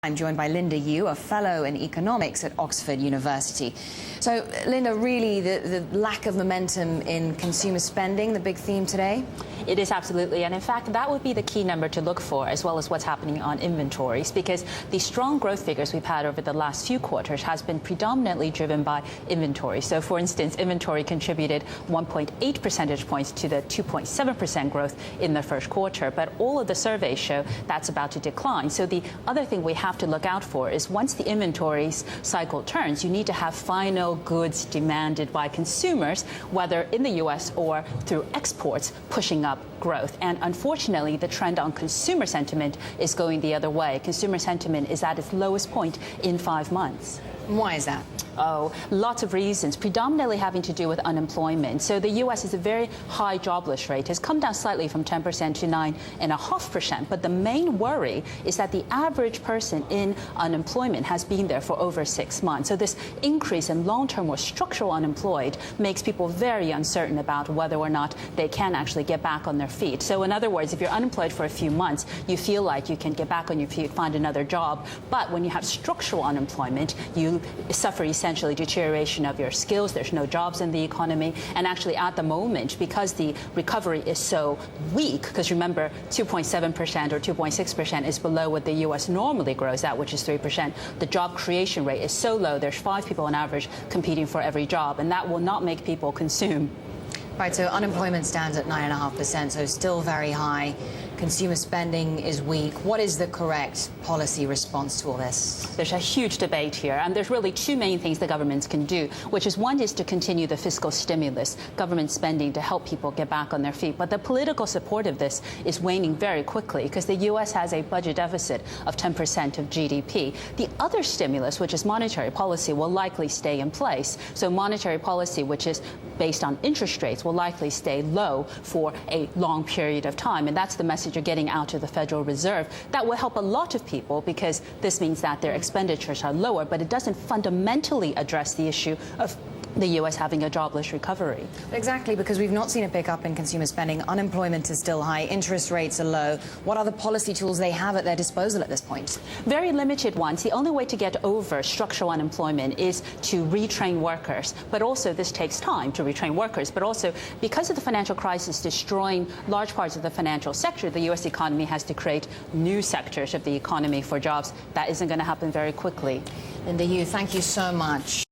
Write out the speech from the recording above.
I'm joined by Linda Yueh, a fellow in economics at Oxford University. So, Linda, really the lack of momentum in consumer spending, the big theme today? It is absolutely, and in fact, that would be the key number to look for, as well as what's happening on inventories, because the strong growth figures we've had over the last few quarters has been predominantly driven by inventory. So, for instance, inventory contributed 1.8 percentage points to the 2.7% growth in the first quarter, but all of the surveys show that's about to decline. So the other thing we have to look out for is once the inventories cycle turns, you need to have final goods demanded by consumers, whether in the U.S. or through exports, pushing up growth. And unfortunately, the trend on consumer sentiment is going the other way. Consumer sentiment is at its lowest point in 5 months. Why is that? Oh, lots of reasons, predominantly having to do with unemployment. So the U.S. is a very high jobless rate, has come down slightly from 10% to 9.5%. But the main worry is that the average person in unemployment has been there for over 6 months. So this increase in long-term or structural unemployed makes people very uncertain about whether or not they can actually get back on their feet. So in other words, if you're unemployed for a few months, you feel like you can get back on your feet, find another job. But when you have structural unemployment, you suffer essentially deterioration of your skills. There's no jobs in the economy. And actually at the moment, because the recovery is so weak, because remember, 2.7% or 2.6% is below what the U.S. normally grows at, which is 3%. The job creation rate is so low. There's 5 people on average competing for every job, and that will not make people consume. Right, so unemployment stands at 9.5%, so still very high. Consumer spending is weak. What is the correct policy response to all this? There's a huge debate here, and there's really 2 main things the governments can do, which is one is to continue the fiscal stimulus, government spending to help people get back on their feet. But the political support of this is waning very quickly because the U.S. has a budget deficit of 10% of GDP. The other stimulus, which is monetary policy, will likely stay in place. So monetary policy, which is based on interest rates, will likely stay low for a long period of time. And that's the message you're getting out to the Federal Reserve. That will help a lot of people because this means that their expenditures are lower, but it doesn't fundamentally address the issue of the U.S. having a jobless recovery. Exactly, because we've not seen a pickup in consumer spending. Unemployment is still high. Interest rates are low. What other policy tools they have at their disposal at this point? Very limited ones. The only way to get over structural unemployment is to retrain workers. But also this takes time to retrain workers. But also because of the financial crisis destroying large parts of the financial sector, the U.S. economy has to create new sectors of the economy for jobs. That isn't going to happen very quickly. Linda Yueh, thank you so much.